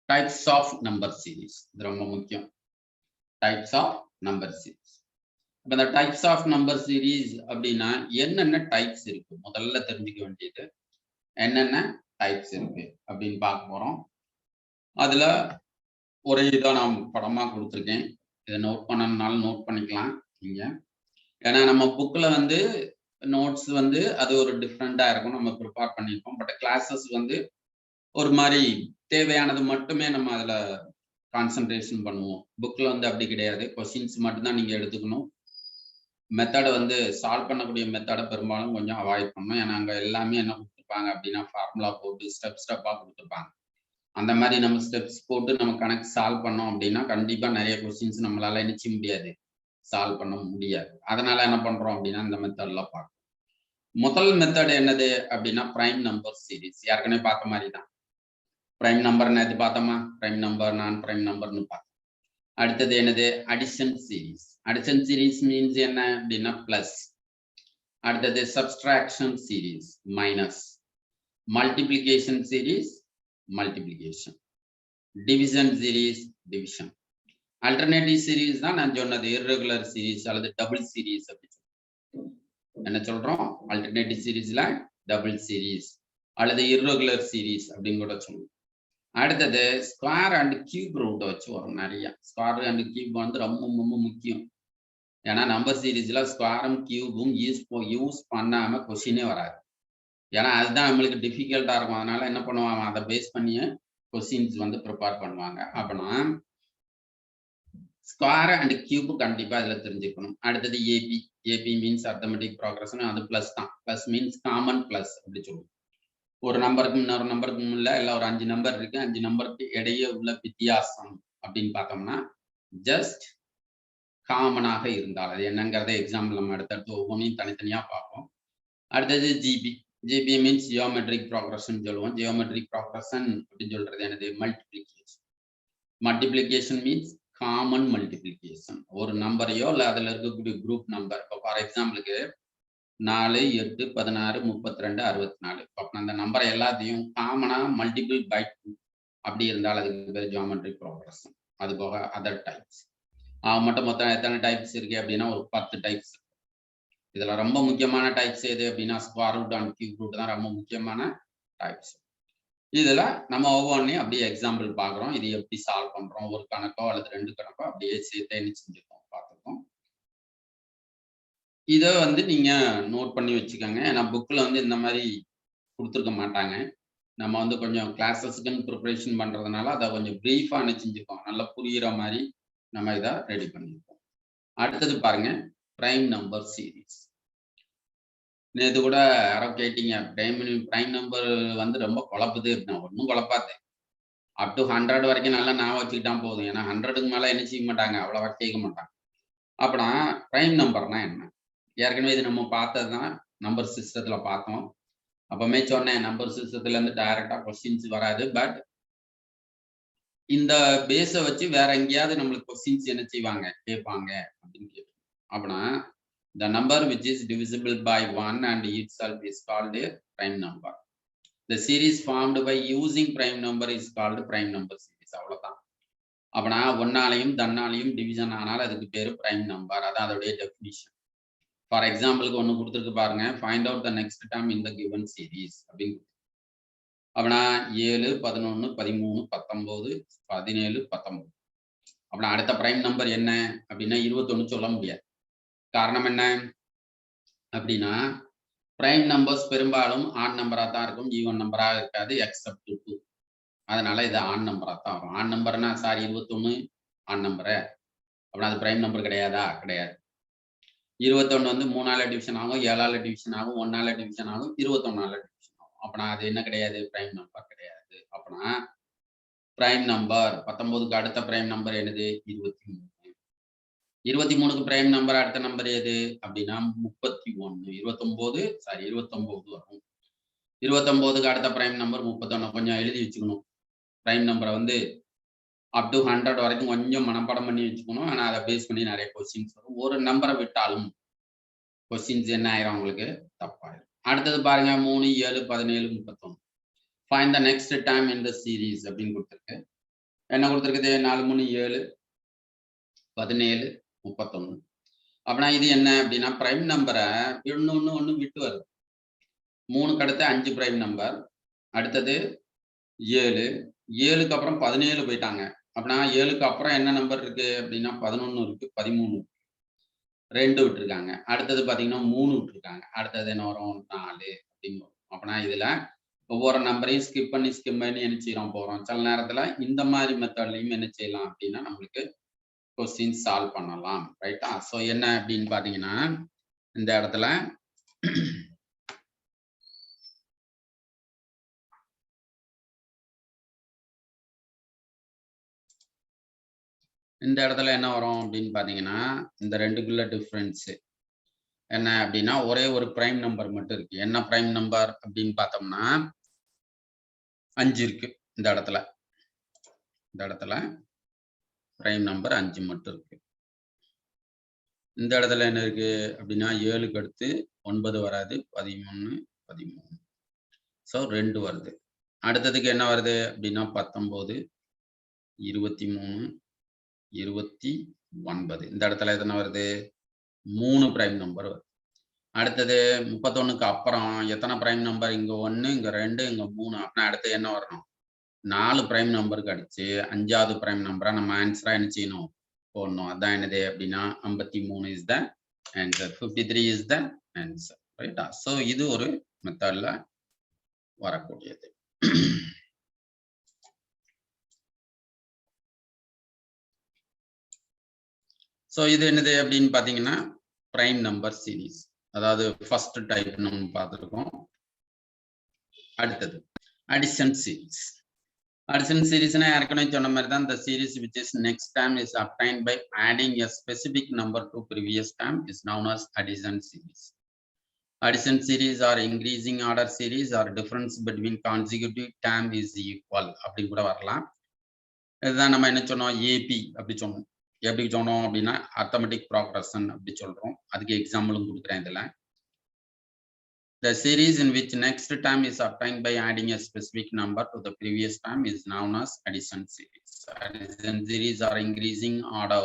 Types of number series. இது ரொம்ப முக்கியம். Types of number series. இப்போ இந்த டைப்ஸ் ஆஃப் நம்பர் சீரீஸ் அப்படின்னா என்னென்ன டைப்ஸ் இருக்கு முதல்ல தெரிஞ்சுக்க வேண்டியது. என்னென்ன டைப்ஸ் இருக்கு அப்படின்னு பார்க்க போறோம். அதுல ஒரு இதை நான் படமா கொடுத்துருக்கேன். இதை நோட் பண்ணனாலும் நோட் பண்ணிக்கலாம் நீங்க. ஏன்னா நம்ம புக்கில் வந்து நோட்ஸ் வந்து அது ஒரு டிஃப்ரெண்டா இருக்கும், நம்ம ப்ரிப்பேர் பண்ணியிருக்கோம். பட் கிளாஸஸ் வந்து ஒரு மாதிரி தேவையானது மட்டுமே நம்ம அதுல கான்சென்ட்ரேஷன் பண்ணுவோம். புக்ல வந்து அப்படி கிடையாது. கொஸ்டின்ஸ் மட்டும்தான் நீங்க எடுத்துக்கணும். மெத்தடை வந்து சால்வ் பண்ணக்கூடிய மெத்தடை பெரும்பாலும் கொஞ்சம் அவாய்ட் பண்ணணும். ஏன்னா அங்க எல்லாமே என்ன கொடுத்துருப்பாங்க அப்படின்னா ஃபார்முலா போட்டு ஸ்டெப்பா கொடுத்துருப்பாங்க. அந்த மாதிரி நம்ம ஸ்டெப்ஸ் போட்டு நம்ம கணக்கு சால்வ் பண்ணோம் அப்படின்னா கண்டிப்பா நிறைய கொஸ்டின்ஸ் நம்மளால நிச்சய முடியாது, சால்வ் பண்ண முடியாது. அதனால என்ன பண்றோம் அப்படின்னா இந்த மெத்தட்ல பார்க்கணும். முதல் மெத்தட் என்னது அப்படின்னா பிரைம் நம்பர் சீரீஸ். ஏற்கனவே பார்த்த மாதிரி தான். பிரைம் நம்பர் எது பார்த்தோமா, பிரைம் நம்பர் நான் பிரைம் நம்பர்னு பார்த்தோம். அடுத்தது என்னது addition series. Addition series means என்ன அப்படின்னா பிளஸ். அடுத்தது subtraction series minus. Multiplication series multiplication. Division series division. Alternative series தான் நான் சொன்னது இர்ரெகுலர் சீரீஸ் அல்லது டபுள் சீரீஸ் அப்படி சொல்றோம். என்ன சொல்றோம்? அல்டர்னேட்டிவ் சீரீஸ்ல டபுள் சீரீஸ் அல்லது இர்ரெகுலர் சீரீஸ் அப்படின்னு கூட சொல்லுவோம். அடுத்தது ஸ்கொயர் அண்ட் கியூப் ரூட் வச்சு வரும். நிறைய ஸ்கொயர் அண்ட் கியூப் வந்து ரொம்ப ரொம்ப முக்கியம். ஏன்னா நம்பர் சீரீஸ்ல ஸ்கொயரும் கியூபும் யூஸ் பண்ணாம கொஸ்டினே வராது. ஏன்னா அதுதான் நம்மளுக்கு டிஃபிகல்ட்டா இருக்கும். அதனால என்ன பண்ணுவாங்க, அதை பேஸ் பண்ணியே கொஸ்டின்ஸ் வந்து ப்ரிப்பேர் பண்ணுவாங்க. அப்படின்னா ஸ்கொயர் அண்ட் கியூப் கண்டிப்பா இதுல தெரிஞ்சுக்கணும். அடுத்தது AP. AP means arithmetic progression. அது பிளஸ் தான். பிளஸ் மீன்ஸ் காமன் பிளஸ் அப்படி சொல்லுவோம். ஒரு நம்பருக்கு இன்னொரு நம்பருக்கு முன்ன இல்லை ஒரு 5 நம்பர் இருக்கு, 5 நம்பருக்கு இடையே உள்ள வித்தியாசம் அப்படின்னு பார்த்தோம்னா ஜஸ்ட் காமனாக இருந்தால் அது என்னங்கிறத எக்ஸாம்பிள் நம்ம அடுத்தடுத்து ஒவ்வொன்றையும் தனித்தனியா பார்ப்போம். அடுத்தது GB. GB means geometric progression சொல்லுவோம். ஜியோமெட்ரிக் ப்ராக்ரஷன் அப்படின்னு சொல்றது என்னது multiplication. Multiplication means common multiplication. ஒரு நம்பரையோ இல்லை அதுல இருக்கக்கூடிய குரூப் நம்பர். இப்போ ஃபார் எக்ஸாம்பிளுக்கு 4, 8, 16, 32, 64. அப்ப அந்த நம்பரை எல்லாத்தையும் காமனா மல்டிபிள் பை 2 அப்படி இருந்தால் அதுக்கு பேர் ஜியோமெட்ரிக் ப்ராக்ரஷன். அது போக அதர் டைப்ஸ். மட்டும் மொத்தம் எத்தனை டைப்ஸ் இருக்கு அப்படின்னா ஒரு 10 டைப்ஸ். இதுல ரொம்ப முக்கியமான டைப்ஸ் எது அப்படின்னா square root and cube root தான் ரொம்ப முக்கியமான டைப்ஸ். இதுல நம்ம ஒவ்வொன்றையும் அப்படியே எக்ஸாம்பிள் பார்க்குறோம். இது எப்படி சால்வ் பண்றோம், ஒரு கணக்கோ அல்லது 2 கணக்கோ அப்படியே சேர்த்து செஞ்சுருக்கோம் பார்த்துருக்கோம். இதை வந்து நீங்க நோட் பண்ணி வச்சுக்கோங்க. ஏன்னா புக்கில் வந்து இந்த மாதிரி கொடுத்துருக்க மாட்டாங்க. நம்ம வந்து கொஞ்சம் கிளாஸஸ்க்குன்னு ப்ரிப்பரேஷன் பண்றதுனால அதை கொஞ்சம் பிரீஃபா செஞ்சுருக்கோம். நல்லா புரியுற மாதிரி நம்ம இதை ரெடி பண்ணியிருக்கோம். அடுத்தது பாருங்க பிரைம் நம்பர் சீரீஸ். நேற்று கூட யாரோ கேட்டீங்க பிரைம் நம்பர் வந்து ரொம்ப குழப்புது அப்படின்னா. ஒன்றும் குழப்பாது. அப் டு 100 வரைக்கும் நல்லா நான் வச்சுக்கிட்டான் போதும். ஏன்னா 100க்கு மேலே என்ன செய்ய மாட்டாங்க, அவ்வளோ கேட்க மாட்டாங்க. அப்படின்னா பிரைம் நம்பர்னா என்ன? ஏற்கனவே இது நம்ம பார்த்தது தான், நம்பர் சிஸ்டத்துல பார்த்தோம். அப்பவுமே சொன்னேன் நம்பர் சிஸ்டத்துல இருந்து டைரக்டா கொஸ்டின்ஸ் வராது. பட் இந்த பேஸை வச்சு வேற எங்கேயாவது நம்மளுக்கு கொஸ்டின்ஸ் என்ன செய்வாங்க, கேட்பாங்க அப்படின்னு கேட்போம். அப்படின்னா the number which is divisible by 1 and itself is called a prime number. The series formed by using prime number is called prime number series. அவ்வளவுதான். அப்படின்னா ஒன்னாலையும் தன்னாலையும் டிவிஷன் ஆனால் அதுக்கு பேரு பிரைம் நம்பர். அதான் அதோடைய டெஃபினிஷன். ஃபார் எக்ஸாம்பிளுக்கு ஒன்று கொடுத்துருக்கு பாருங்க, find out the next term in the given series அப்படின்னு. அப்படின்னா 7, 11, 13, 19, 17, 19. அப்படின்னா அடுத்த பிரைம் நம்பர் என்ன அப்படின்னா 21 சொல்ல முடியாது. காரணம் என்ன அப்படின்னா பிரைம் நம்பர்ஸ் பெரும்பாலும் ஆட் நம்பரா தான் இருக்கும், ஈவன் நம்பராக இருக்காது எக்ஸப்ட் 2. அதனால இது ஆட் நம்பரா தான் வரும். ஆட் நம்பர்னா சாரி 21 ஆட் நம்பரு அப்படின்னா அது பிரைம் நம்பர் கிடையாதா? கிடையாது. 21 வந்து 3ஆல டிவிஷன் ஆகும், 7ஆல டிவிஷன் ஆகும், 1ஆல டிவிஷன் ஆகும், 21ஆல டிவிஷன் ஆகும். அப்படின்னா அது என்ன கிடையாது? பிரைம் நம்பர் கிடையாது. அப்படின்னா பிரைம் நம்பர் 19க்கு அடுத்த பிரைம் நம்பர் என்னது? 23. 23க்கு பிரைம் நம்பர் அடுத்த நம்பர் எது அப்படின்னா 31. 29 வரும். 29க்கு அடுத்த பிரைம் நம்பர் 31. கொஞ்சம் எழுதி வச்சுக்கணும். பிரைம் நம்பரை வந்து அப் டு 100 வரைக்கும் கொஞ்சம் மனப்பாடம் பண்ணி வச்சுக்கணும். ஆனா அதை பேஸ் பண்ணி நிறைய கொஸ்டின்ஸ் வரும். ஒரு நம்பரை விட்டாலும் கொஸ்டின்ஸ் என்ன ஆயிரும், உங்களுக்கு தப்பாயிரும். அடுத்தது பாருங்க 3, 7, 17, 31. Find the next term in the series அப்படின்னு கொடுத்துருக்கு. என்ன கொடுத்துருக்குது 4 3 7 17 31. அப்படின்னா இது என்ன அப்படின்னா பிரைம் நம்பரை ஒன்று விட்டு வருது. 3க்கு அடுத்து 5 பிரைம் நம்பர், அடுத்தது 7, 7க்கு அப்புறம் 17 போயிட்டாங்க. அப்படின்னா 7க்கு அப்புறம் என்ன நம்பர் இருக்கு அப்படின்னா 11 இருக்கு, 13 2 விட்டுருக்காங்க. அடுத்தது பார்த்தீங்கன்னா 3 விட்டுருக்காங்க. அடுத்தது என்ன வரும் 4 அப்படின்னு வரும். அப்படின்னா இதுல ஒவ்வொரு நம்பரையும் ஸ்கிப் பண்ணி என்ன செய்யறோம் போறோம். சில நேரத்துல இந்த மாதிரி மெத்தட்லையும் என்ன செய்யலாம் அப்படின்னா நம்மளுக்கு கொஸ்டின் சால்வ் பண்ணலாம். ரைட்டா? ஸோ என்ன அப்படின்னு பாத்தீங்கன்னா இந்த இடத்துல இந்த இடத்துல என்ன வரும் அப்படின்னு பாத்தீங்கன்னா இந்த ரெண்டுக்குள்ள டிஃபரன்ஸ் என்ன அப்படின்னா ஒரே ஒரு பிரைம் நம்பர் மட்டும் இருக்கு. என்ன பிரைம் நம்பர் அப்படின்னு பார்த்தோம்னா 5 இருக்கு. இந்த இடத்துல பிரைம் நம்பர் 5 மட்டும் இருக்கு. இந்த இடத்துல என்ன இருக்கு அப்படின்னா 7க்கு அடுத்து 9 வராது, 13 13. ஸோ 2 வருது. அடுத்ததுக்கு என்ன வருது அப்படின்னா 19 23 29. இந்த இடத்துல எத்தனை வருது 3 பிரைம் நம்பர் வருது. அடுத்தது 31க்கு அப்புறம் எத்தனை பிரைம் நம்பர் இங்க 1 இங்க 2 இங்க 3. அப்படின்னா அடுத்து என்ன வரணும் 4 பிரைம் நம்பருக்கு அடிச்சு 5வது பிரைம் நம்பரா நம்ம ஆன்சரா என்ன செய்யணும் போடணும். அதான் என்னது அப்படின்னா 53 is the answer, 53 is the answer. ரைட்டா? ஸோ இது ஒரு மெத்தட்ல வரக்கூடியது. ஸோ இது என்னது அப்படின்னு பாத்தீங்கன்னா பிரைம் நம்பர் சீரீஸ், அதாவது ஃபர்ஸ்ட் டைப் நம்ம பார்த்துருக்கோம். அடுத்தது அடிஷன் சீரீஸ். Addition series ஏற்கனவே சொன்ன மாதிரி தான் the series which is next term is obtained by adding a specific number to previous term is known as addition series. Addition series are increasing order series or difference between consecutive term is equal அப்படி கூட வரலாம். இதுதான் நம்ம என்ன சொன்னோம் AB அப்படி சொன்னோம். எப்படி சொன்னோம் அப்படின்னா arithmetic progression அப்படி சொல்றோம். அதுக்கு எக்ஸாம்பிளும் கொடுக்குறேன் இதுல. The series in which next term is obtained by adding a specific number to the previous term is known as addition series. Addition series are increasing order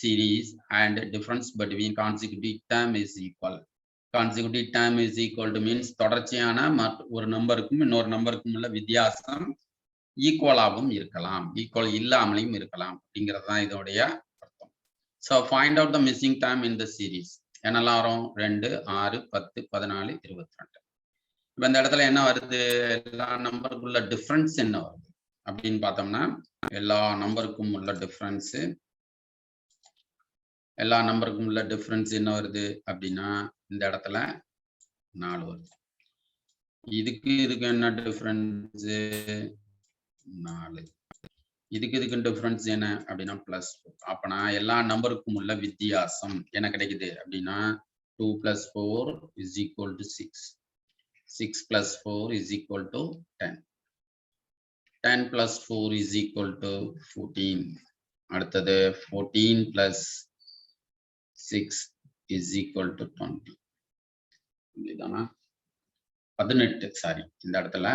series and difference between consecutive term is equal. Consecutive term is equal to means தொடர்ச்சியான ஒரு நம்பருக்கும் இன்னொரு நம்பருக்கும் உள்ள வித்தியாசம் ஈக்குவலாகவும் இருக்கலாம், equal இல்லாமலையும் இருக்கலாம் அப்படிங்கிறது தான் இதோடைய அர்த்தம். So find out the missing term in the series. என்னெல்லாம் வரும் 2 6 10 14 22. இப்ப இந்த இடத்துல என்ன வருது எல்லா நம்பருக்குள்ள டிஃபரன்ஸ் என்ன வருது அப்படின்னு பார்த்தோம்னா எல்லா நம்பருக்கும் உள்ள டிஃபரன்ஸ் என்ன வருது அப்படின்னா இந்த இடத்துல 4 வருது. இதுக்கு என்ன டிஃபரன்ஸ் 4, இதுக்கு டிஃபரன்ஸ் என்ன அப்படின்னா +4. அப்பனா எல்லா நம்பருக்கும் உள்ள வித்தியாசம் என்ன கிடைக்குது அப்படின்னா 2 + 4 = 6. 6 + 4 = 10. 10 + 4 = 14. அடுத்தது 14 + 6 = 20. இதுதானா 18. சாரி, இந்த இடத்துல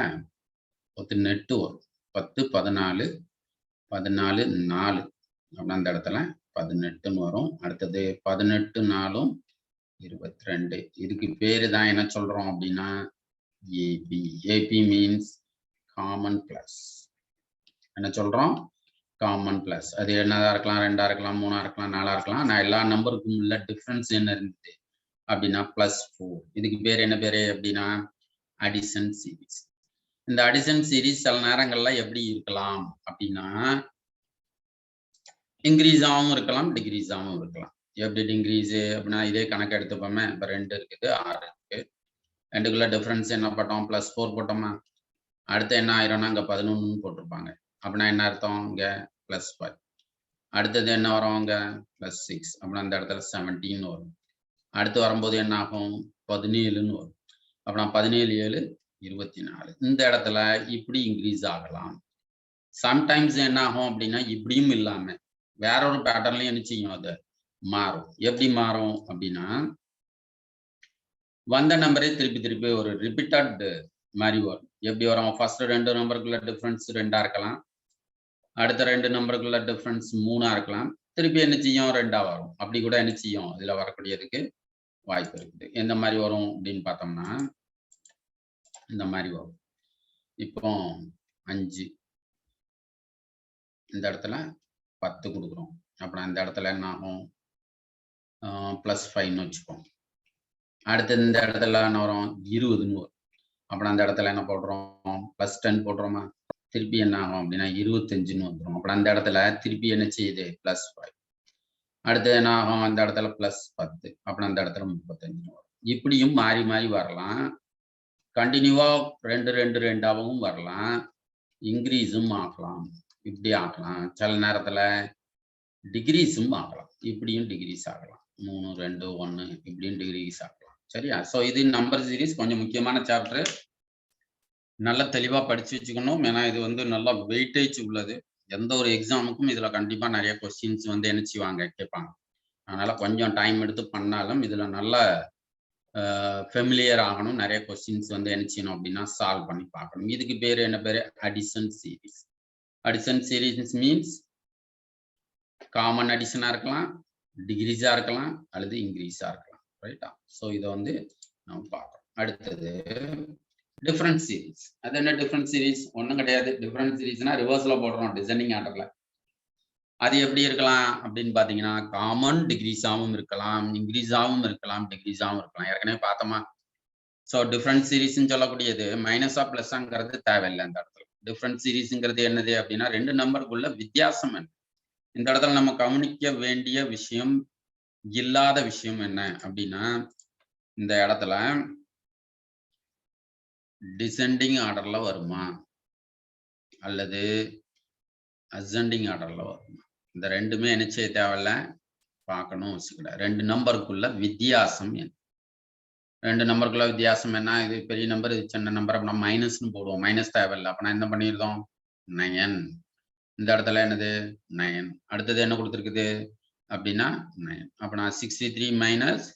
18 வரும். 10 14 14 4 அப்படின்னா அந்த இடத்துல 18 வரும். அடுத்தது 18 4 22. இதுக்கு பேரு தான் என்ன சொல்றோம் அப்படின்னா AP. AP means common plus. என்ன சொல்றோம் காமன் பிளஸ். அது என்னதா இருக்கலாம் 2ஆ இருக்கலாம் 3ஆ இருக்கலாம் 4ஆ இருக்கலாம். நான் எல்லா நம்பருக்கும் உள்ள டிஃபரன்ஸ் என்ன இருந்தது அப்படின்னா +4. இதுக்கு பேர் என்ன பேரு அப்படின்னா அடிஷன் சீரீஸ். இந்த அடிஷன் சீரீஸ் சில நேரங்கள்ல எப்படி இருக்கலாம் அப்படின்னா இன்க்ரீஸ் ஆகவும் இருக்கலாம், டிக்ரீஸ் ஆகவும் இருக்கலாம். எப்படி டிக்ரீஸ் அப்படின்னா இதே கணக்கு எடுத்துப்போமே. இப்ப 2 இருக்குது 6 இருக்கு. 2க்குள்ள டிஃபரன்ஸ் என்ன போட்டோம் +4 போட்டோமா. அடுத்து என்ன ஆயிரும்னா இங்க 11 போட்டிருப்பாங்க. அப்படின்னா என்ன அர்த்தம் இங்க +5. அடுத்தது என்ன வரும் இங்க +6. அப்படின்னா அந்த இடத்துல 17 வரும். அடுத்து வரும்போது என்ன ஆகும் 17ன்னு வரும். அப்படின்னா 17 7 24. இந்த இடத்துல இப்படி இன்க்ரீஸ் ஆகலாம். சம்டைம்ஸ் என்ன ஆகும் அப்படின்னா இப்படியும் இல்லாம வேற ஒரு பேட்டர்ன்லயும் என்ன செய்யும் அது மாறும். எப்படி மாறும் அப்படின்னா வந்த நம்பரே திருப்பி ஒரு ரிப்பீட்டட் மாதிரி வரும். எப்படி வரும் ஃபர்ஸ்ட் 2 நம்பருக்குள்ள டிஃபரன்ஸ் 2ஆ இருக்கலாம். அடுத்த 2 நம்பருக்குள்ள டிஃபரன்ஸ் 3ஆ இருக்கலாம். திருப்பி என்ன செய்யும் 2ஆ வரும். அப்படி கூட என்ன செய்யும் இதுல வரக்கூடியதுக்கு வாய்ப்பு இருக்குது. எந்த மாதிரி வரும் அப்படின்னு பார்த்தோம்னா இந்த மாதிரி வரும். இப்போ 5 இந்த இடத்துல 10 கொடுக்குறோம். அப்புறம் இந்த இடத்துல என்ன ஆகும் +5ன்னு வச்சுப்போம். அடுத்து இந்த இடத்துல என்ன வரும் 20ன்னு வரும். அப்புறம் அந்த இடத்துல என்ன போடுறோம் +10 போடுறோமா, திருப்பி என்ன ஆகும் அப்படின்னா 25ன்னு வந்துடும். அப்புறம் அந்த இடத்துல திருப்பி என்ன செய்யுது +5. அடுத்து என்ன ஆகும் அந்த இடத்துல +10. அப்புறம் அந்த இடத்துல 35ன்னு வரும். இப்படியும் மாறி மாறி வரலாம். கண்டினியூவா 2 2 2ஆகவும் வரலாம். இன்க்ரீஸும் ஆகலாம். இப்படி ஆகலாம். சில நேரத்துல டிகிரீஸும் ஆகலாம். இப்படியும் டிகிரீஸ் ஆகலாம். 3 2 1 இப்படியும் டிகிரீஸ் ஆகலாம். சரியா? ஸோ இது நம்பர் சீரிஸ் கொஞ்சம் முக்கியமான சாப்டர். நல்லா தெளிவா படிச்சு வச்சுக்கணும். ஏன்னா இது வந்து நல்லா வெயிட்டேஜ் உள்ளது. எந்த ஒரு எக்ஸாமுக்கும் இதுல கண்டிப்பா நிறைய கொஸ்டின்ஸ் வந்து என்ன செய்வாங்க கேட்பாங்க. அதனால கொஞ்சம் டைம் எடுத்து பண்ணாலும் இதுல நல்ல ஃபெமிலியர் ஆகணும். நிறைய கொஸ்டின்ஸ் வந்து என்ன செய்யணும் அப்படின்னா சால்வ் பண்ணி பார்க்கணும். இதுக்கு பேரு என்ன பேரு addition series. Addition series means common அடிஷனா இருக்கலாம், டிகிரீஸா இருக்கலாம், அல்லது இன்க்ரீஸா இருக்கலாம். ரைட்டா? ஸோ இதை வந்து நம்ம பார்க்கணும். அடுத்தது டிஃபரன்ஸ் சீரிஸ். அது என்ன டிஃபரன்ஸ் சீரிஸ்? ஒன்றும் கிடையாது. டிஃபரன்ஸ் சீரிஸ்னா ரிவர்ஸ்ல போடுறோம் டிசெண்டிங் ஆர்டர்ல. அது எப்படி இருக்கலாம் அப்படின்னு பாத்தீங்கன்னா காமன் டிகிரீஸாவும் இருக்கலாம், இன்க்ரீஸாவும் இருக்கலாம், டிகிரீஸாவும் இருக்கலாம். ஏற்கனவே பார்த்தோமா? ஸோ டிஃபரன்ஸ் சீரிஸ்ன்னு சொல்லக்கூடியது மைனஸா பிளஸ்ஸாங்கிறது தேவையில்லை. இந்த இடத்துல டிஃபரன்ஸ் சீரிஸ்ங்கிறது என்னது அப்படின்னா 2 நம்பருக்குள்ள வித்தியாசம் என்ன. இந்த இடத்துல நம்ம கவனிக்க வேண்டிய விஷயம் இல்லாத விஷயம் என்ன அப்படின்னா இந்த இடத்துல டிசெண்டிங் ஆர்டர்ல வருமா அல்லது அசெண்டிங் ஆர்டர்ல வருமா? இந்த ரெண்டுமே என்ன செய்ய தேவையில்ல பார்க்கணும் வச்சுக்கிட. 2 நம்பருக்குள்ள வித்தியாசம் என்ன. 2 நம்பருக்குள்ள வித்தியாசம் என்ன? இது பெரிய நம்பர், இது சின்ன நம்பர். அப்ப நம்ம மைனஸ்ன்னு போடுவோம். மைனஸ் தேவையில்லை. அப்ப நான் என்ன பண்ணிருந்தோம் 9. இந்த இடத்துல என்னது 9. அடுத்தது என்ன கொடுத்துருக்குது அப்படின்னா 9. அப்ப நான் 63 மைனஸ்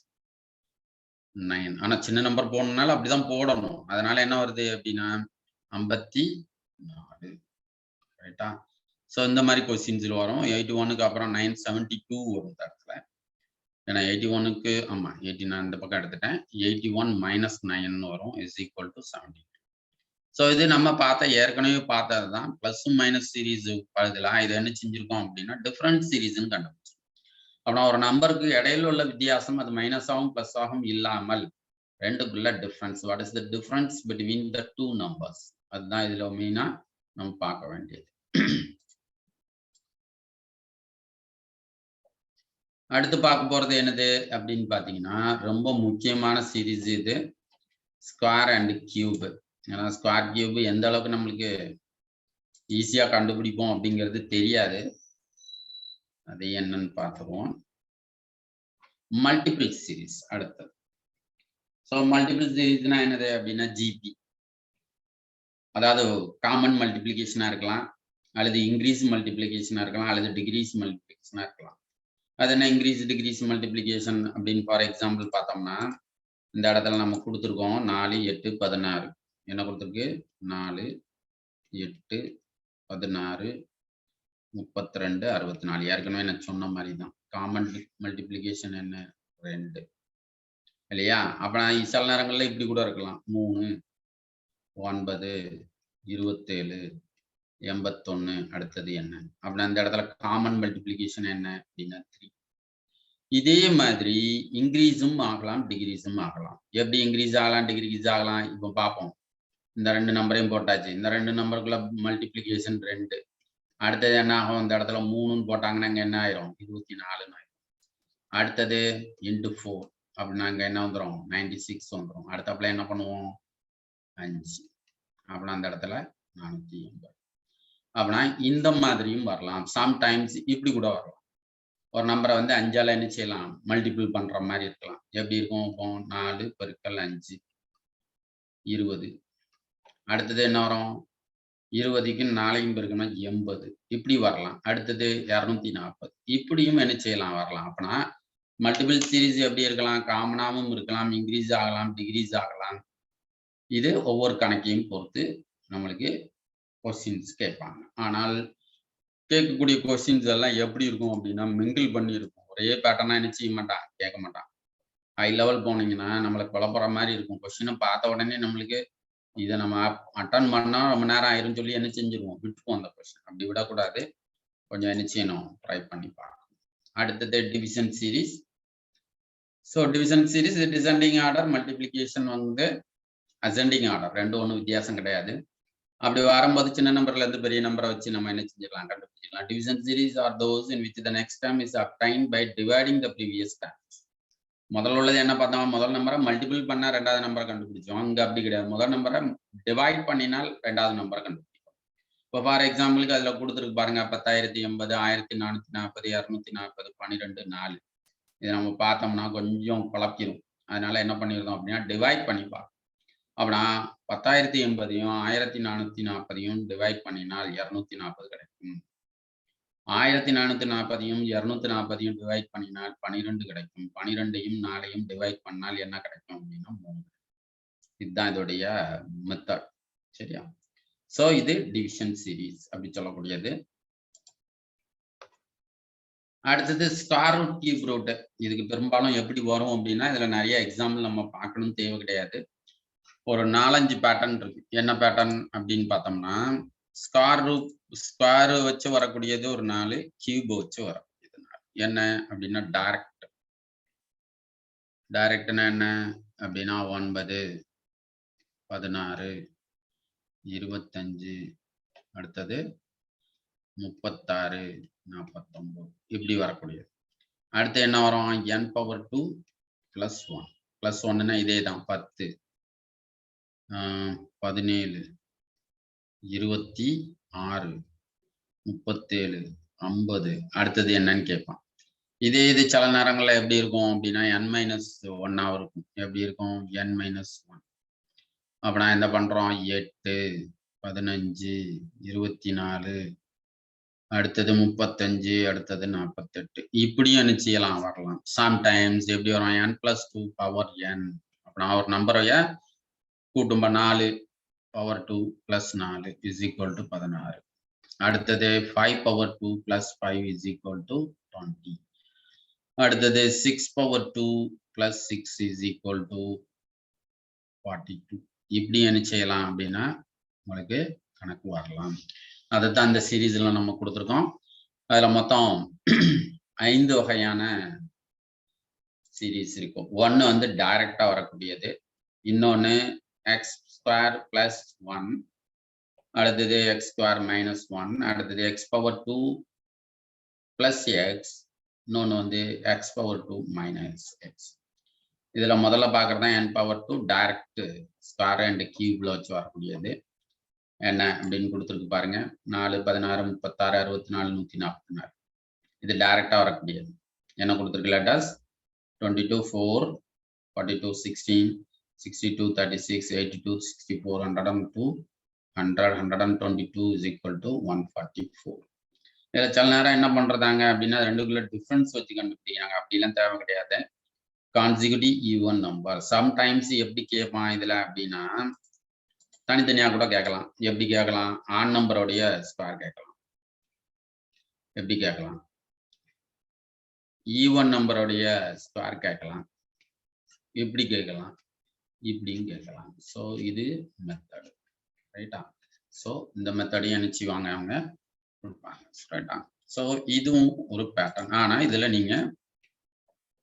9. ஆனா சின்ன நம்பர் போடணும்னால அப்படிதான் போடணும். அதனால என்ன வருது அப்படின்னா 54. ரைட்டா? ஸோ இந்த மாதிரி கொஸ்டின்ஸில் வரும். 81க்கு அப்புறம் 972 வரும் இந்த இடத்துல. ஏன்னா 81க்கு ஆமா 89 இந்த பக்கம் எடுத்துட்டேன். 81 மைனஸ் 9 வரும் இஸ் ஈக்குவல் டு 72. ஸோ இது நம்ம ஏற்கனவே பார்த்தது தான். பிளஸும் மைனஸ் சீரீஸ் பதிலாக இதை என்ன செஞ்சிருக்கோம் அப்படின்னா டிஃபரன்ஸ் சீரீஸ்ன்னு கண்டுபிடிச்சோம். அப்படின்னா ஒரு நம்பருக்கு இடையில உள்ள வித்தியாசம் அது மைனஸாகவும் பிளஸாகவும் இல்லாமல் ரெண்டுக்குள்ள difference. What is the difference between the 2 numbers? அதுதான் இதுல மெயினா நம்ம பார்க்க வேண்டியது. அடுத்து பார்க்க போறது என்னது அப்படின்னு பாத்தீங்கன்னா ரொம்ப முக்கியமான சீரீஸ் இது, ஸ்கொயர் அண்ட் கியூப். ஏன்னா ஸ்கொயர் கியூப் எந்த அளவுக்கு நம்மளுக்கு ஈஸியா கண்டுபிடிப்போம் அப்படிங்கிறது தெரியாது. அது என்னன்னு பார்த்துருவோம். மல்டிபிள் சீரீஸ் அடுத்தது. ஸோ மல்டிபிள் சீரீஸ்னா என்னது அப்படின்னா ஜிபி, அதாவது காமன் மல்டிப்ளிகேஷனா இருக்கலாம், அல்லது இன்க்ரீஸ் மல்டிப்ளிகேஷனா இருக்கலாம், அல்லது டிகிரீஸ் மல்டிப்ளிகேஷனா இருக்கலாம். அது என்ன இன்க்ரீஸ் டிகிரீஸ் மல்டிப்ளிகேஷன் அப்படின்னு ஃபார் எக்ஸாம்பிள் பார்த்தோம்னா இந்த இடத்துல நம்ம கொடுத்துருக்கோம் 4 8 16. என்ன கொடுத்துருக்கு 4 8 16 32 64. ஏற்கனவே நான் சொன்ன மாதிரி தான். காமன் மல்டிப்ளிகேஷன் என்ன 2 இல்லையா? அப்ப சில நேரங்கள்ல இப்படி கூட இருக்கலாம். 3 9 27 81. அடுத்தது என்ன அப்படின்னா அந்த இடத்துல காமன் மல்டிப்ளிகேஷன் என்ன அப்படின்னா 3. இதே மாதிரி இன்க்ரீஸும் ஆகலாம், டிகிரீஸும் ஆகலாம். எப்படி இன்க்ரீஸ் ஆகலாம் டிகிரீஸ் ஆகலாம் இப்போ பார்ப்போம். இந்த 2 நம்பரையும் போட்டாச்சு. இந்த 2 நம்பருக்குள்ள மல்டிப்ளிகேஷன் 2. அடுத்தது என்ன ஆகும் இந்த இடத்துல 3ன்னு போட்டாங்கன்னா இங்க என்ன ஆயிரும் 24 ஆயிரும். அடுத்தது இன்டு 4 அப்படின்னா அங்க என்ன வந்துடும் 96 வந்துடும். அடுத்தப்பல என்ன பண்ணுவோம் 5 அப்படின்னா அந்த இடத்துல 480. அப்படின்னா இந்த மாதிரியும் வரலாம். சம்டைம்ஸ் இப்படி கூட வரலாம். ஒரு நம்பரை வந்து 5ஆல என்ன செய்யலாம் மல்டிபிள் பண்ற மாதிரி இருக்கலாம். எப்படி இருக்கும் இப்போ 4 பெருக்கல் 5 20. அடுத்தது என்ன வரும் 20க்கு 4 பெருக்கணும் 80. இப்படி வரலாம். அடுத்தது 240. இப்படியும் என்ன செய்யலாம் வரலாம். அப்படின்னா மல்டிபிள் சீரீஸ் எப்படி இருக்கலாம் காமனாவும் இருக்கலாம், இன்க்ரீஸ் ஆகலாம், டிகிரீஸ் ஆகலாம். இது ஒவ்வொரு கணக்கையும் பொறுத்து நம்மளுக்கு கொஸ்டின்ஸ் கேட்பாங்க. ஆனால் கேட்கக்கூடிய கொஸ்டின்ஸ் எல்லாம் எப்படி இருக்கும் அப்படின்னா மிங்கிள் பண்ணி இருக்கும். ஒரே பேட்டர்னா என்ன செய்ய மாட்டான், கேட்க மாட்டான். ஹை லெவல் போனீங்கன்னா நம்மள குழப்புற மாதிரி இருக்கும். கொஸ்டினை பார்த்த உடனே நம்மளுக்கு இதை நம்ம அட்டன் பண்ணா ரொம்ப நேரம் ஆயிரும் சொல்லி என்ன செஞ்சிருவோம், விட்டுருவோம் அந்த கொஸ்டின். அப்படி விடக்கூடாது, கொஞ்சம் என்ன செய்யணும், ட்ரை பண்ணி பார்க்கணும். அடுத்தது division series. So division series descending order, multiplication வந்து அசெண்டிங் ஆர்டர், ரெண்டும் ஒன்றும் வித்தியாசம் கிடையாது. அப்படி வரும்போது சின்ன நம்பர்ல இருந்து பெரிய நம்பரை வச்சு நம்ம என்ன செஞ்சிடலாம், கண்டுபிடிச்சிடலாம். Division series are those in which the next term is obtained by dividing the previous term. முதல்ல உள்ளது என்ன பார்த்தோம், முதல் நம்பரை மல்டிபிள் பண்ணா ரெண்டாவது நம்பரை கண்டுபிடிச்சோம். அங்க அப்படி கிடையாது, முதல் நம்பரை டிவைட் பண்ணினால் ரெண்டாவது நம்பரை கண்டுபிடிச்சோம். இப்போ ஃபார் எக்ஸாம்பிளுக்கு அதுல கொடுத்துருக்கு பாருங்க, 10,080, 1440, 240, 12, 4. இதை நம்ம பார்த்தோம்னா கொஞ்சம் குழப்பிடும். அதனால என்ன பண்ணிருந்தோம் அப்படின்னா டிவைட் பண்ணி பார்ப்போம். அப்படின்னா 10,080யும் 1440யும் டிவைட் பண்ணினால் 240 கிடைக்கும். 1440யும் 240யும் டிவைட் பண்ணினால் 12 கிடைக்கும். 12யும் 4யும் டிவைட் பண்ணால் என்ன கிடைக்கும் அப்படின்னா 3. இதுதான் இதோடைய மெத்தட். சரியா? சோ இது டிவிஷன் சீரீஸ் அப்படி சொல்லக்கூடியது. அடுத்தது ஸ்கொயர் ரூட், கியூப் ரூட். இதுக்கு பெரும்பாலும் எப்படி வரும் அப்படின்னா இதுல நிறைய எக்ஸாம்பிள் நம்ம பார்க்கணும் தேவை கிடையாது. ஒரு 4-5 பேட்டர்ன் இருக்கு. என்ன பேட்டர்ன் அப்படின்னு பார்த்தோம்னா ஸ்கொயர் வச்சு வரக்கூடியது ஒரு 4, கியூப் வச்சு வரக்கூடியது 4. என்ன அப்படின்னா டைரக்ட்னா என்ன அப்படின்னா 9, 16, 25, அடுத்தது 36, 49 இப்படி வரக்கூடியது. அடுத்து என்ன வரும், n⁻2 + 1. + 1ன்னா இதே தான் 10, 17, 26, 37, 50. அடுத்தது என்னன்னு கேட்பான். இது சில நேரங்கள்ல எப்படி இருக்கும் அப்படின்னா n-1 இருக்கும். எப்படி இருக்கும், n-1. அப்படின்னா என்ன பண்றோம், 8, 15, 24, அடுத்தது 35, அடுத்தது 48 இப்படியும் என்ன செய்யலாம், வரலாம். சம்டைம்ஸ் எப்படி வரும், n+2 பவர் n. அப்படின்னா ஒரு நம்பரைய கூட்டும் 4 பவர் 2 + 4 = 16. அடுத்தது 5 பவர் 2 + 5 = 20. அடுத்தது 6 பவர் 2 + 6 = 42. இப்படி என்ன செய்யலாம் அப்படின்னா உங்களுக்கு கணக்கு வரலாம். அதைத்தான் இந்த சீரீஸ்ல நம்ம கொடுத்துருக்கோம். அதுல மொத்தம் 5 வகையான சீரீஸ் இருக்கும். ஒன்னு வந்து டைரக்டா வரக்கூடியது, இன்னொன்னு x² + 1, அடுத்தது x² - 1, அடுத்தது x⁻2 + x, இன்னொன்னு வந்து x⁻2 - x. இதுல முதல்ல பாக்குறது n⁻2 டைரக்ட் ஸ்கொயர் அண்ட் கியூப்ல வச்சு வரக்கூடியது. என்ன அப்படின்னு கொடுத்துருக்கு பாருங்க, 4, 16, 36, 64, 144. இது டைரக்டா வரக்கூடியது. என்ன கொடுத்துருக்கு, லெட்டர்ஸ் 22, 4, 42, 16, 62, 36, 82, 64, 102, 100, 122 = 144. இதுல சில நேரம் என்ன பண்றதாங்க அப்படின்னா ரெண்டுக்குள்ள டிஃபரன்ஸ் வச்சு கண்டுபிடிக்கிறாங்க. அப்படிலாம் தேவை கிடையாது. Consecutive even number. சம்டைம்ஸ் எப்படி கேட்பான் இதுல அப்படின்னா தனித்தனியா கூட கேட்கலாம். எப்படி கேட்கலாம், ஆன் நம்பருடைய ஸ்கொயர் கேட்கலாம். எப்படி கேட்கலாம், ஈவன் நம்பருடைய ஸ்கொயர் கேட்கலாம். எப்படி கேட்கலாம், இப்படியும் கேட்கலாம். ஸோ இது மெத்தட், ரைட்டா? ஸோ இந்த மெத்தடையும் நினைச்சுவாங்க அவங்க கொடுப்பாங்க, ரைட்டா? ஸோ இதுவும் ஒரு பேட்டர்ன். ஆனா இதுல நீங்க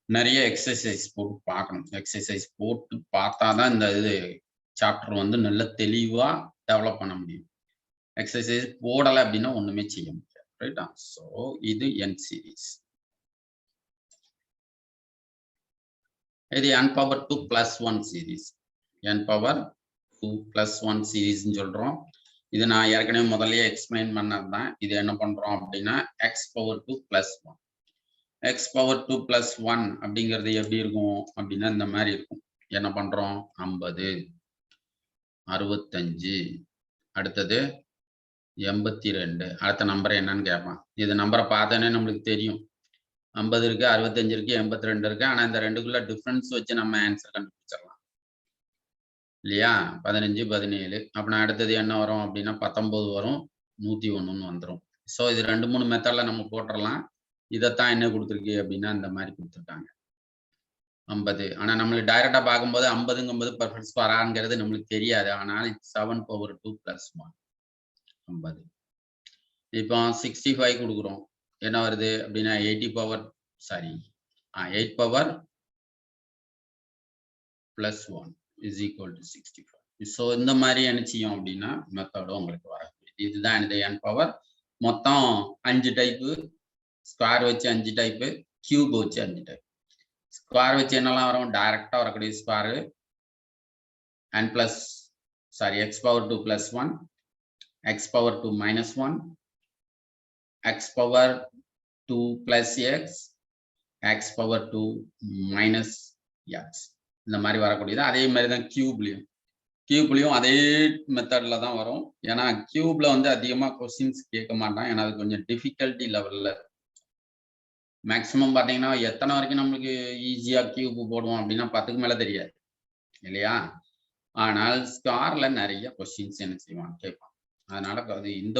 நிறைய எக்ஸசைஸ் போட்டு பார்க்கணும். எக்ஸசைஸ் போட்டு பார்த்தாதான் இந்த இது சாப்டர் வந்து நல்ல தெளிவா டெவலப் பண்ண முடியும். எக்ஸசைஸ் போடலை அப்படின்னா ஒண்ணுமே செய்ய முடியாது, ரைட்டா? ஸோ இது n சீரீஸ். இது n⁻2 + 1 சீரீஸ். n⁻2 + 1 சீரீஸ்ன்னு சொல்றோம். இது நான் ஏற்கனவே முதல்லயே எக்ஸ்பிளைன் பண்ணதுதான். இது என்ன பண்றோம் அப்படின்னா x⁻2 + 1. x⁻2 + 1 அப்படிங்கிறது எப்படி இருக்கும் அப்படின்னா இந்த மாதிரி இருக்கும். என்ன பண்றோம், 50, 65, அடுத்தது 82. அடுத்த நம்பர் என்னன்னு கேட்பான். இது நம்பரை பார்த்தோன்னே நம்மளுக்கு தெரியும். 50 இருக்கு, 65 இருக்கு, 82 இருக்கு. ஆனா இந்த ரெண்டுக்குள்ள டிஃபரன்ஸ் வச்சு நம்ம ஆன்சர் கண்டுபிடிச்சிடலாம் இல்லையா? 15, 17. அப்படின்னா அடுத்தது என்ன வரும் அப்படின்னா 19 வரும், 101 வந்துடும். ஸோ இது 2-3 மெத்தட்ல நம்ம போட்டுறலாம். இதைத்தான் என்ன கொடுத்துருக்கு அப்படின்னா இந்த மாதிரி கொடுத்துருக்காங்க 50. ஆனா நம்மளுக்கு டைரக்டா பார்க்கும்போது 50ங்கும்போது பெர்ஃபெக்ட் ஸ்கொயராங்கிறது நம்மளுக்கு தெரியாது. ஆனால் 7/2 + 1 50. இப்போ 65 கொடுக்குறோம். என்ன வருது அப்படின்னா 8 பவர் + 1 = 65. ஸோ இந்த மாதிரி என்ன செய்யும் அப்படின்னா மெத்தடும் உங்களுக்கு வரும். இதுதான் இந்த n பவர். மொத்தம் 5 டைப்பு. ஸ்கொயர் வச்சு 5 டைப்பு, கியூப் வச்சு 5 டைப். ஸ்கொயர் வச்சு என்னெல்லாம் வரும்? டைரக்டா வரக்கூடிய square x⁻2 + 1, x⁻2 - 1, x⁻2 + x, x⁻2 - x. இந்த மாதிரி வரக்கூடியது. அதே மாதிரி தான் கியூப்லயும் அதே மெத்தட்ல தான் வரும். ஏன்னா கியூப்ல வந்து அதிகமா கொஸ்டின்ஸ் கேட்க மாட்டான். ஏன்னா அது கொஞ்சம் டிஃபிகல்ட்டி லெவல்ல. மேக்சிமம் பாத்தீங்கன்னா எத்தனை வரைக்கும் நம்மளுக்கு ஈஸியா கியூப் போடுவோம் அப்படின்னா 10க்கு மேல தெரியாது இல்லையா? ஆனால் ஸ்கார்ல நிறைய கொஸ்டின்ஸ் என்ன செய்வான் கேட்பான். அதனால அது இந்த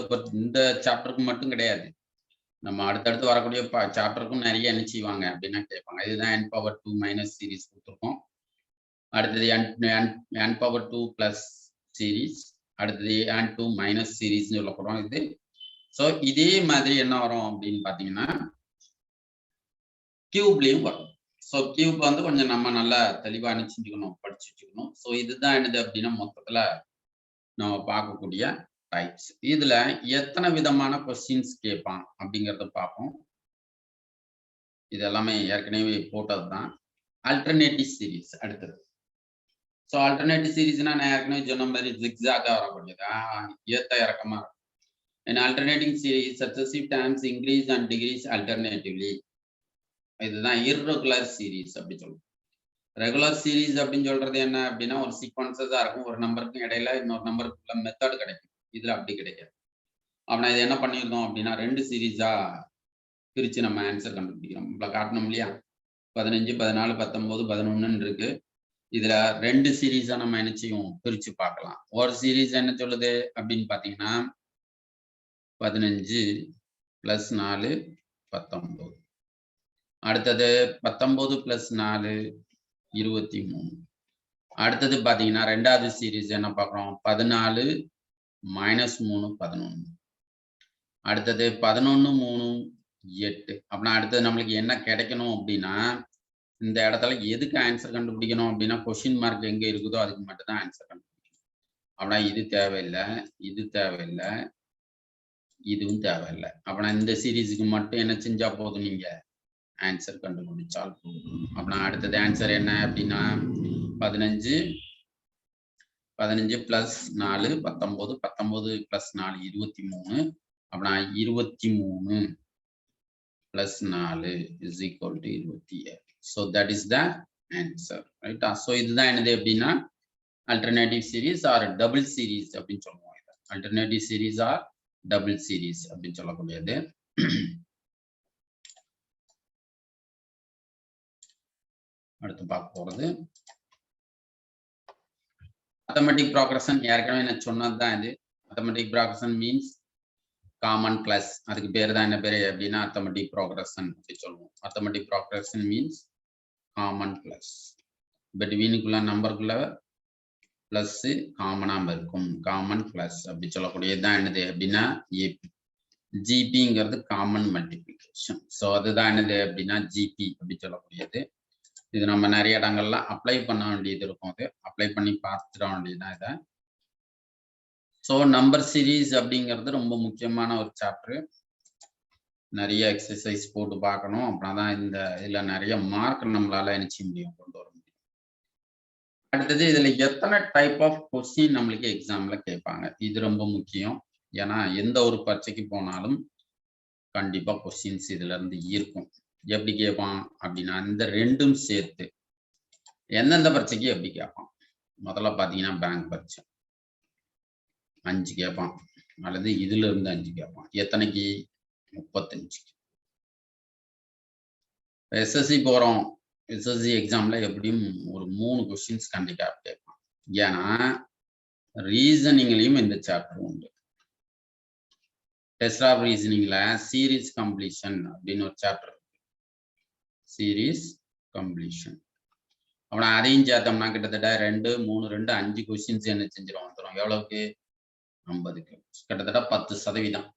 சாப்டருக்கு மட்டும் கிடையாது. நம்ம அடுத்தடுத்து வரக்கூடிய சாப்டருக்கும் நிறைய என்ன செய்வாங்க அப்படின்னா கேட்பாங்க. இதுதான் n⁻2 - சீரீஸ் கொடுத்துருக்கோம். அடுத்தது n⁻2 + சீரீஸ். அடுத்தது n2 - சீரீஸ் சொல்லப்படுறோம் இது. ஸோ இதே மாதிரி என்ன வரும் அப்படின்னு பாத்தீங்கன்னா கியூப்லயும் வரும். ஸோ கியூப் வந்து கொஞ்சம் நம்ம நல்லா தெளிவா அனுப்பிச்சுக்கணும், படிச்சு வச்சுக்கணும். ஸோ இதுதான் என்னது அப்படின்னா மொத்தத்துல நம்ம பார்க்கக்கூடிய டைப்ஸ். இதுல எத்தனை விதமான கொஸ்டின்ஸ் கேட்பான் அப்படிங்கறத பார்ப்போம். இது எல்லாமே ஏற்கனவே போட்டது தான். ஆல்டர்னேட்டிவ் சீரீஸ் அடுத்தது. ஸோ ஆல்டர்னேட்டிவ் சீரீஸ்னா நான் ஏற்கனவே சொன்ன மாதிரி ஜிக்ஸாக்கா வரக்கூடியது, ஏத்த இறக்கமா இருக்கும். In alternating series, successive terms increase and decrease alternatively. இதுதான் irregular series அப்படி சொல்லுவோம். ரெகுலர் சீரீஸ் அப்படின்னு சொல்றது என்ன அப்படின்னா ஒரு சீக்வன்ஸஸா இருக்கும். ஒரு நம்பருக்கு இடையில இன்னொரு நம்பருக்குள்ள மெத்தட் கிடைக்கும். இதுல அப்படி கிடைக்காது. அப்படின்னா இது என்ன பண்ணிருந்தோம் அப்படின்னா 2 சீரீஸா பிரிச்சு நம்ம ஆன்சர் கண்டுபிடிக்கிறோம். இப்ப காட்டணும் இல்லையா? 15, 14, 19, 11 இருக்கு. இதுல 2 சீரீஸா நம்ம என்ன செய்வோம் பிரிச்சு பார்க்கலாம். ஒரு சீரீஸ் என்ன சொல்லுது அப்படின்னு பாத்தீங்கன்னா 15 + 4 19. அடுத்தது 19 + 4 23. அடுத்தது பாத்தீங்கன்னா ரெண்டாவது சீரீஸ் என்ன பார்க்குறோம்? 14 - 3 11. அடுத்தது 11 3 8. அப்படின்னா அடுத்தது நம்மளுக்கு என்ன கிடைக்கணும் அப்படின்னா இந்த இடத்துல எதுக்கு ஆன்சர் கண்டுபிடிக்கணும் அப்படின்னா கொஸ்டின் மார்க் எங்க இருக்குதோ அதுக்கு மட்டும் தான் ஆன்சர் கண்டுபிடிக்கணும். அப்படின்னா இது தேவையில்லை, இது தேவையில்லை, இதுவும் தேவையில்லை. அப்படின்னா இந்த சீரீஸுக்கு மட்டும் என்ன செஞ்சா போதும், நீங்க ஆன்சர் கண்டுபிடிச்சால் போதும். அப்படின்னா அடுத்தது ஆன்சர் என்ன அப்படின்னா 15 + 4 19, 19 + 4 23. அப்படின்னா 23 + 4 = 28. So that is the answer, right? So இதுதான் என்னது அப்படின்னா alternative series or double series அப்படின்னு சொல்லுவோம். alternative series or double series அப்படின்னு சொல்லக்கூடியது. அடுத்து பார்க்க போறது arithmetic progression. ஏற்கனவே நான் சொன்னதுதான் இது. arithmetic progression means common plus. அதுக்கு பேர் தான் என்ன பேரு அப்படின்னா arithmetic progression அப்படி சொல்லுவோம். arithmetic progression means common plus. betweenக்குள்ள நம்பருக்குள்ள பிளஸ் காமனா இருக்கும். காமன் பிளஸ் அப்படி சொல்லக்கூடியதுதான் என்னது அப்படின்னா ஏபி. ஜிபிங்கிறது காமன் மல்டிபிளிகேஷன். ஸோ அதுதான் என்னது அப்படின்னா ஜிபி அப்படி சொல்லக்கூடியது. இது நம்ம நிறைய இடங்கள்ல அப்ளை பண்ண வேண்டியது இருக்கும். அது அப்ளை பண்ணி பார்த்துட வேண்டியதுதான் இதை. ஸோ நம்பர் சீரீஸ் அப்படிங்கிறது ரொம்ப முக்கியமான ஒரு சாப்டர். நிறைய எக்ஸசைஸ் போட்டு பார்க்கணும். அப்படின்னா தான் இந்த இதுல நிறைய மார்க் நம்மளால என்ன செய்ய முடியும், கொண்டு வர முடியும். அடுத்தது இதுல எத்தனை டைப் ஆஃப் கொஸ்டின் நம்மளுக்கு எக்ஸாம்ல கேட்பாங்க, இது ரொம்ப முக்கியம். ஏன்னா எந்த ஒரு பரீட்சைக்கு போனாலும் கண்டிப்பா கொஸ்டின்ஸ் இதுல இருந்து இருக்கும். எப்படி கேட்பான் அப்படின்னா இந்த ரெண்டும் சேர்த்து எந்தெந்த பரீட்சைக்கு எப்படி கேட்பான். முதல்ல பாத்தீங்கன்னா பேங்க் பரீட்சை 5 கேட்பான், அல்லது இதுல இருந்து 5 கேட்பான். எத்தனைக்கு? 35. எஸ்எஸ்சி போறோம், எஸ்எஸ்சி எக்ஸாம்ல எப்படியும் ஒரு 3 கொஸ்டின்ஸ் கண்டிப்பா கேட்பான். ஏன்னா ரீசனிங்லயும் இந்த சாப்டர் உண்டு. டெஸ்ட் ஆஃப் ரீசனிங்ல சீரீஸ் கம்ப்ளீஷன் அப்படின்னு ஒரு சாப்டர், சீரீஸ் கம்ப்ளீஷன். அவனை அதையும் சேர்த்தோம்னா கிட்டத்தட்ட 2, 3, 2, 5 கொஸ்டின்ஸ் என்ன செஞ்சிடும் வந்துடும். எவ்வளவுக்கு? 50க்கு. கிட்டத்தட்ட 10%.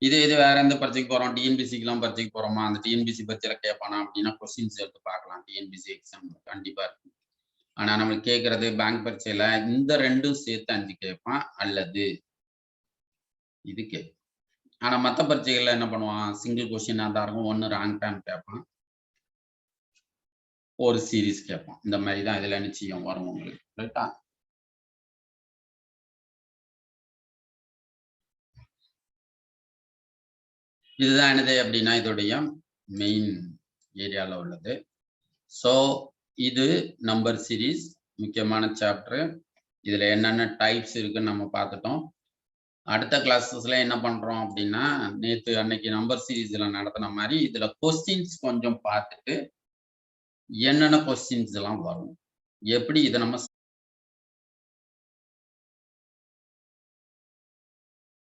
இது வேற எந்த பரீட்சைக்கு போறோம்? டிஎன்பிசிக்குலாம் பரீட்சைக்கு போறோமா? அந்த டிஎன்பிசி பரீட்சையில கேட்பானா அப்படின்னா கொஸ்டின்ஸ் எடுத்து பார்க்கலாம். டிஎன்பிசி எக்ஸாம் கண்டிப்பா இருக்கும். ஆனா நம்மளுக்கு கேட்கறது பேங்க் பரீட்சையில இந்த 2ம் சேர்த்து 5 கேட்பான், அல்லது இது கேட்பான். ஆனா மற்ற பரீட்சைகள்ல என்ன பண்ணுவான்? சிங்கிள் கொஸ்டின் தான் இருக்கும். 1 ராங் டைம் கேட்பான், ஒரு சீரீஸ் கேட்பான். இந்த மாதிரி தான் இதுல நிச்சயம் வரும் உங்களுக்கு. ரைட்டா? இதுதான் என்னது அப்படின்னா இதோடைய மெயின் ஏரியால உள்ளது. ஸோ இது நம்பர் சீரீஸ் முக்கியமான சாப்டர். இதுல என்னென்ன டைப்ஸ் இருக்குன்னு நம்ம பார்த்துட்டோம். அடுத்த கிளாஸஸ்ல என்ன பண்றோம் அப்படின்னா, நேற்று அன்னைக்கு நம்பர் சீரீஸ்ல நடத்தின மாதிரி இதுல கொஸ்டின்ஸ் கொஞ்சம் பார்த்துட்டு என்னென்ன கொஸ்டின்ஸ் எல்லாம் வரும், எப்படி இதை நம்ம